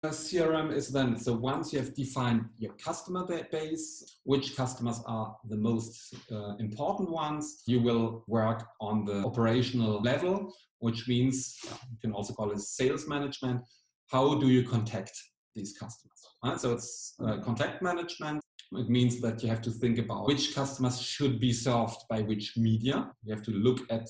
CRM is then, so once you have defined your customer base, which customers are the most important ones, you will work on the operational level, which means you can also call it sales management. How do you contact these customers? So it's contact management. It means that you have to think about which customers should be served by which media. You have to look at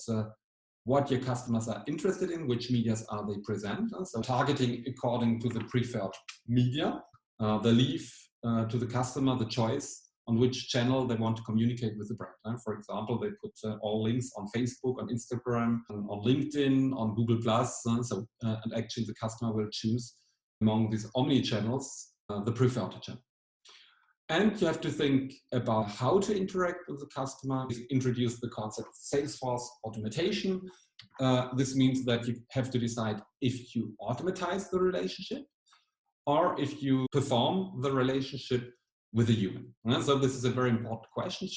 what your customers are interested in, which medias are they present. So targeting according to the preferred media. They leave to the customer the choice on which channel they want to communicate with the brand. For example, they put all links on Facebook, on Instagram, on LinkedIn, on Google+. And actually the customer will choose among these omni-channels the preferred channel. And you have to think about how to interact with the customer. We introduce the concept of Salesforce automation. This means that you have to decide if you automatize the relationship or if you perform the relationship with a human. So this is a very important question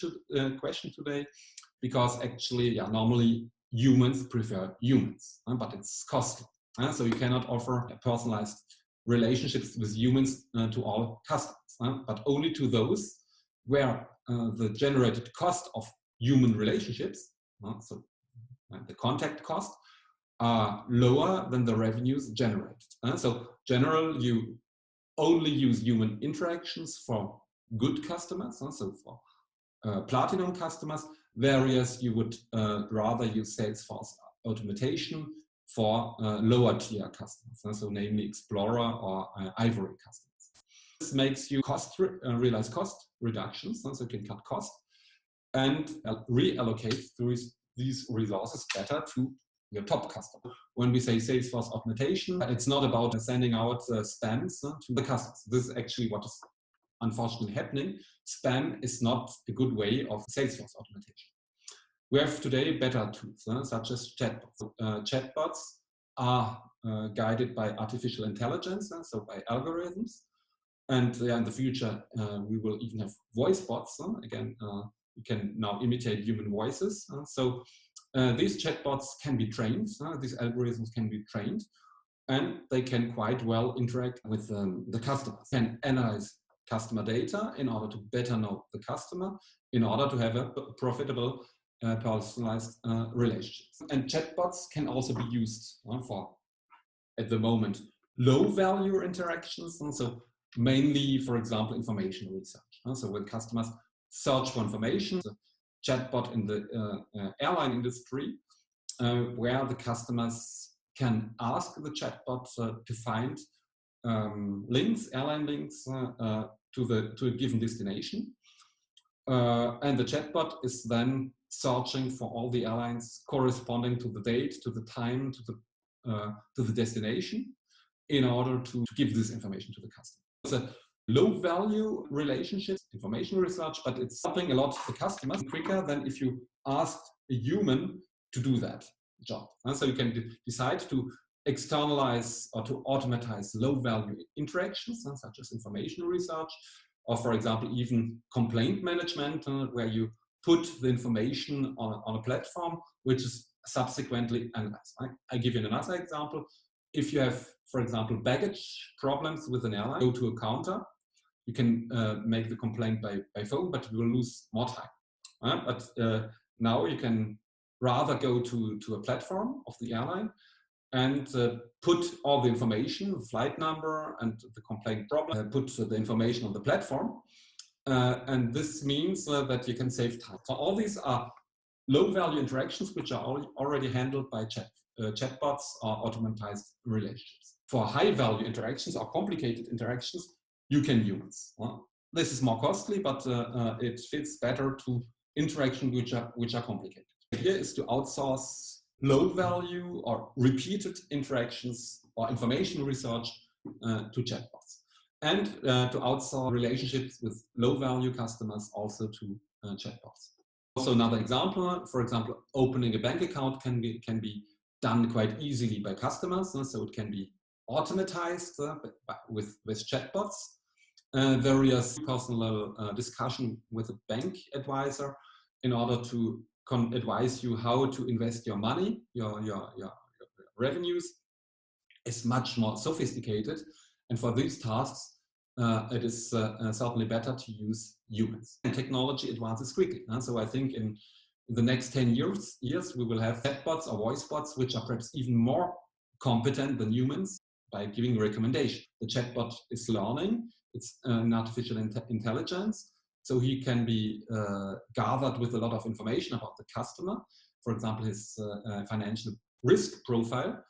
today, because actually, normally humans prefer humans, but it's costly. So you cannot offer personalized relationships with humans to all customers, but only to those where the generated cost of human relationships, so the contact cost, are lower than the revenues generated. So generally, you only use human interactions for good customers, so for platinum customers, whereas you would rather use Salesforce automation for lower tier customers, so namely Explorer or Ivory customers. This makes you realize cost reductions, so you can cut cost and reallocate these resources better to your top customer. When we say Salesforce automation, it's not about sending out spams to the customers. This is actually what is unfortunately happening. Spam is not a good way of Salesforce automation. We have today better tools, such as chatbots. Chatbots are guided by artificial intelligence, so by algorithms. And in the future, we will even have voice bots. Again, you can now imitate human voices. So these chatbots can be trained. These algorithms can be trained, and they can quite well interact with the customers. Can analyze customer data in order to better know the customer, in order to have a profitable personalized relationships. And chatbots can also be used for, at the moment, low value interactions. And so mainly, for example, information research. So when customers search for information, so chatbot in the airline industry, where the customers can ask the chatbot to find links, airline links to a given destination. And the chatbot is then searching for all the airlines corresponding to the date, to the time, to the destination, in order to give this information to the customer. It's a low value relationship, information research, but it's helping a lot the customers quicker than if you ask a human to do that job. And so you can decide to externalize or to automatize low value interactions, such as information research, or for example, even complaint management, where you put the information on a platform, which is subsequently analyzed. I give you another example. If you have, for example, baggage problems with an airline, go to a counter, you can make the complaint by phone, but you will lose more time. But now you can rather go to a platform of the airline and put all the information, the flight number and the complaint problem, put the information on the platform. And this means that you can save time. So all these are low-value interactions which are already handled by chatbots or automatized relationships. For high-value interactions or complicated interactions, you can humans. This is more costly, but it fits better to interactions which are complicated. The idea is to outsource low-value or repeated interactions or information research to chatbots. And to outsource relationships with low-value customers also to chatbots. Also another example, for example, opening a bank account can be done quite easily by customers, so it can be automatized with chatbots. Various personal discussion with a bank advisor in order to advise you how to invest your money, your revenues, is much more sophisticated. And for these tasks, it is certainly better to use humans. And technology advances quickly. So I think in the next 10 years, we will have chatbots or voice bots, which are perhaps even more competent than humans by giving recommendation. The chatbot is learning. It's an artificial intelligence. So he can be gathered with a lot of information about the customer, for example, his financial risk profile.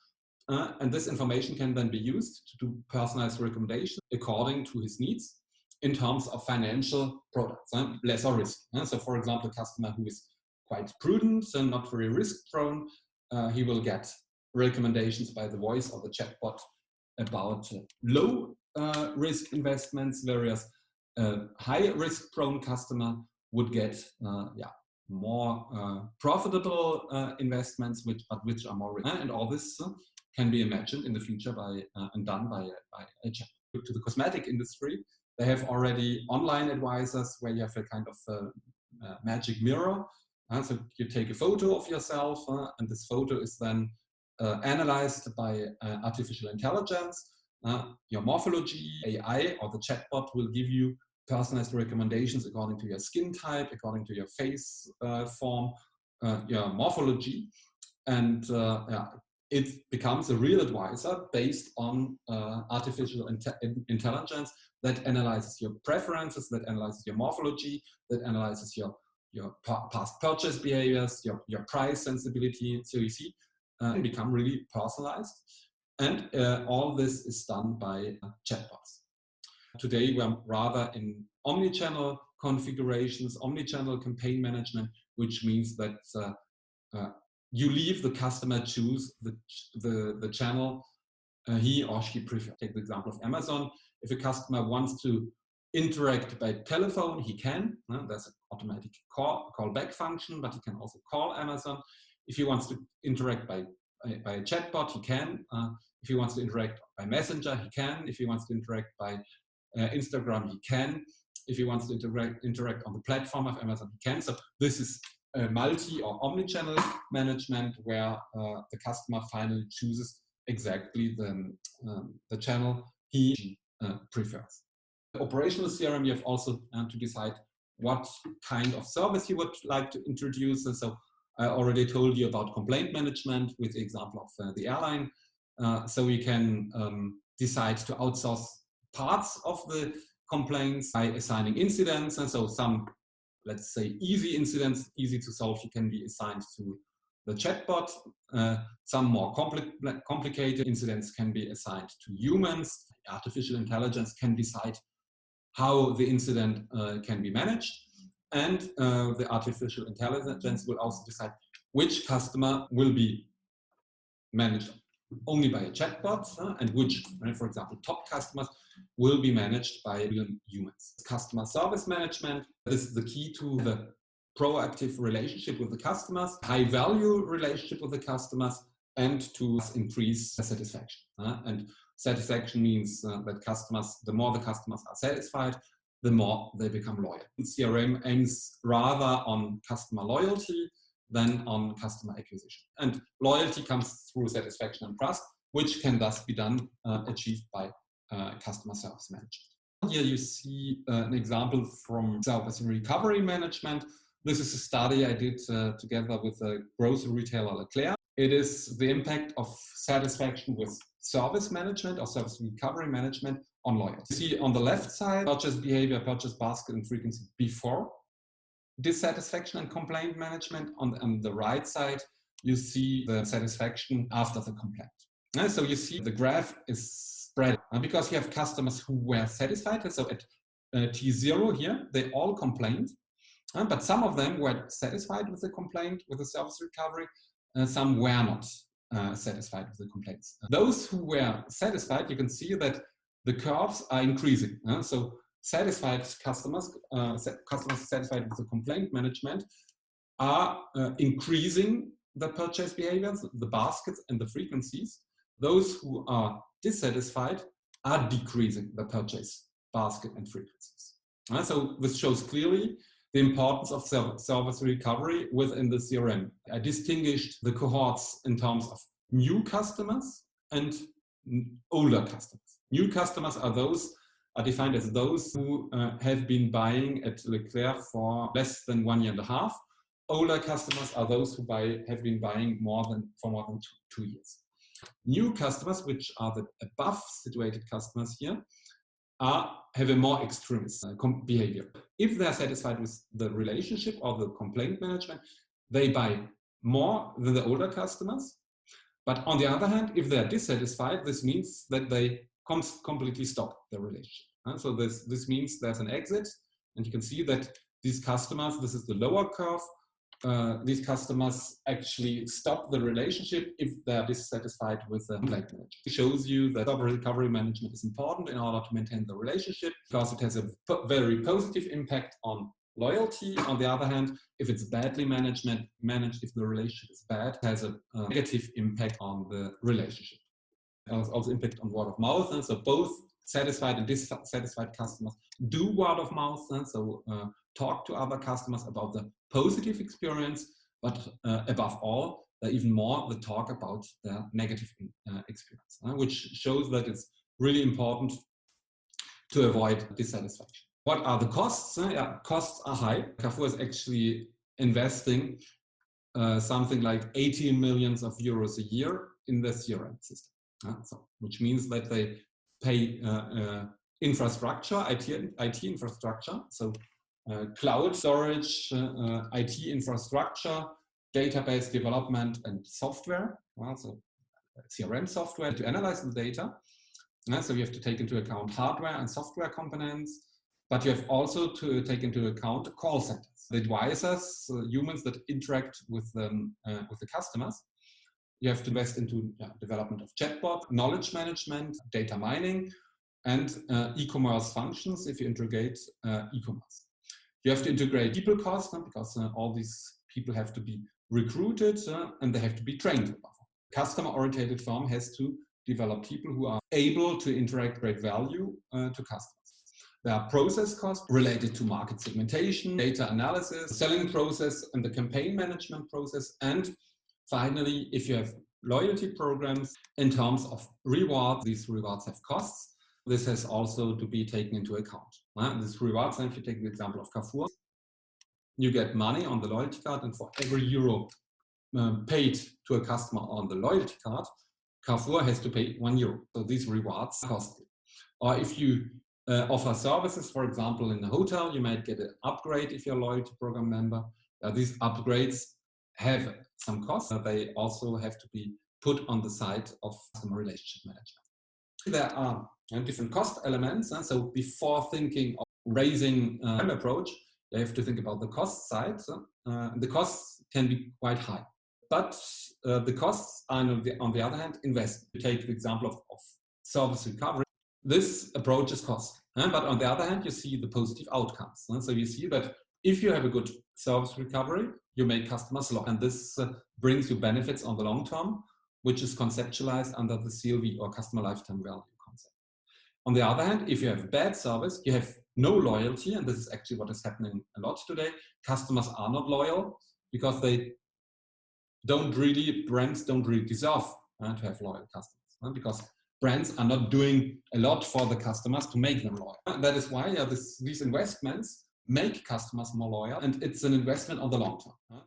And this information can then be used to do personalized recommendations according to his needs in terms of financial products, lesser risk. So for example, a customer who is quite prudent and not very risk prone, he will get recommendations by the voice of the chatbot about low risk investments, whereas high risk prone customer would get more profitable investments, which are more risky. And all this can be imagined in the future by and done by a Chap. To the cosmetic industry, they have already online advisors where you have a kind of magic mirror. So you take a photo of yourself, and this photo is then analyzed by artificial intelligence. Your morphology, AI, or the chatbot will give you personalized recommendations according to your skin type, according to your face form, your morphology, and it becomes a real advisor based on artificial intelligence that analyzes your preferences, that analyzes your morphology, that analyzes your past purchase behaviors, your price sensibility. So you see, and become really personalized. And all this is done by chatbots. Today, we're rather in omni-channel configurations, omni-channel campaign management, which means that you leave the customer choose the channel he or she prefers. Take the example of Amazon. If a customer wants to interact by telephone, he can. There's an automatic call-back function, but he can also call Amazon. If he wants to interact by a chatbot, he can. If he wants to interact by Messenger, he can. If he wants to interact by Instagram, he can. If he wants to interact on the platform of Amazon, he can. So this is multi or omni-channel management where the customer finally chooses exactly the channel he prefers. The operational CRM, you have also to decide what kind of service you would like to introduce. So I already told you about complaint management with the example of the airline. So we can decide to outsource parts of the complaints by assigning incidents. And so some, let's say, easy incidents, easy to solve, you can be assigned to the chatbot. Some more complicated incidents can be assigned to humans. Artificial intelligence can decide how the incident can be managed. And the artificial intelligence will also decide which customer will be managed only by a chatbot and which, for example, top customers will be managed by humans. Customer service management, this is the key to the proactive relationship with the customers, high value relationship with the customers, and to increase satisfaction. And satisfaction means that customers, the more the customers are satisfied, the more they become loyal. CRM aims rather on customer loyalty than on customer acquisition. And loyalty comes through satisfaction and trust, which can thus be achieved by customer service management. Here you see an example from service recovery management. This is a study I did together with a grocery retailer, Leclerc. It is the impact of satisfaction with service management or service recovery management on loyalty. You see on the left side, purchase behavior, purchase basket, and frequency before dissatisfaction and complaint management. On the right side, you see the satisfaction after the complaint. So you see the graph is spread because you have customers who were satisfied. So at T0 here, they all complained, but some of them were satisfied with the complaint, with the service recovery, some were not satisfied with the complaints. Those who were satisfied, you can see that the curves are increasing. So satisfied customers, customers satisfied with the complaint management are increasing the purchase behaviors, the baskets and the frequencies. Those who are dissatisfied are decreasing the purchase basket and frequencies. So this shows clearly the importance of service recovery within the CRM. I distinguished the cohorts in terms of new customers and older customers. New customers are defined as those who have been buying at Leclerc for less than 1.5 years. Older customers are those who have been buying for more than 2 years. New customers, which are the above situated customers here, have a more extremist behavior. If they are satisfied with the relationship or the complaint management, they buy more than the older customers. But on the other hand, if they are dissatisfied, this means that they completely stop the relationship. So this means there's an exit, and you can see that these customers, this is the lower curve, these customers actually stop the relationship if they are dissatisfied with the complaint management. It shows you that recovery management is important in order to maintain the relationship because it has a very positive impact on loyalty. On the other hand, if it's badly managed, if the relationship is bad, it has a negative impact on the relationship. It has also impact on word of mouth, and so both satisfied and dissatisfied customers do word of mouth, and so talk to other customers about the positive experience, but above all, even more, the talk about the negative experience, which shows that it's really important to avoid dissatisfaction. What are the costs? Costs are high. Carrefour is actually investing something like 80 million euros a year in the CRM system, which means that they pay infrastructure, IT infrastructure, so cloud storage, IT infrastructure, database development, and software, so CRM software to analyze the data. So you have to take into account hardware and software components, but you have also to take into account call centers, the advisors, humans that interact with the customers. You have to invest into development of chatbot, knowledge management, data mining, and e-commerce functions if you integrate e-commerce. You have to integrate people costs because all these people have to be recruited and they have to be trained. Customer-oriented firm has to develop people who are able to interact great value to customers. There are process costs related to market segmentation, data analysis, selling process, and the campaign management process. And finally, if you have loyalty programs in terms of rewards, these rewards have costs. This has also to be taken into account. These rewards, and if you take the example of Carrefour, you get money on the loyalty card, and for every euro paid to a customer on the loyalty card, Carrefour has to pay €1. So these rewards are costly. Or if you offer services, for example, in a hotel, you might get an upgrade if you're a loyalty program member. These upgrades have some costs. They also have to be put on the side of customer relationship management. There are different cost elements, and so before thinking of raising an approach, you have to think about the cost side. The costs can be quite high, but the costs are, on the other hand, investment. You take the example of service recovery. This approach is costly, but on the other hand, you see the positive outcomes. So you see that if you have a good service recovery, you make customers loyal, and this brings you benefits on the long term, which is conceptualized under the CLV, or customer lifetime value concept. On the other hand, if you have bad service, you have no loyalty, and this is actually what is happening a lot today. Customers are not loyal because brands don't really deserve to have loyal customers, because brands are not doing a lot for the customers to make them loyal. That is why these investments make customers more loyal, and it's an investment on the long term.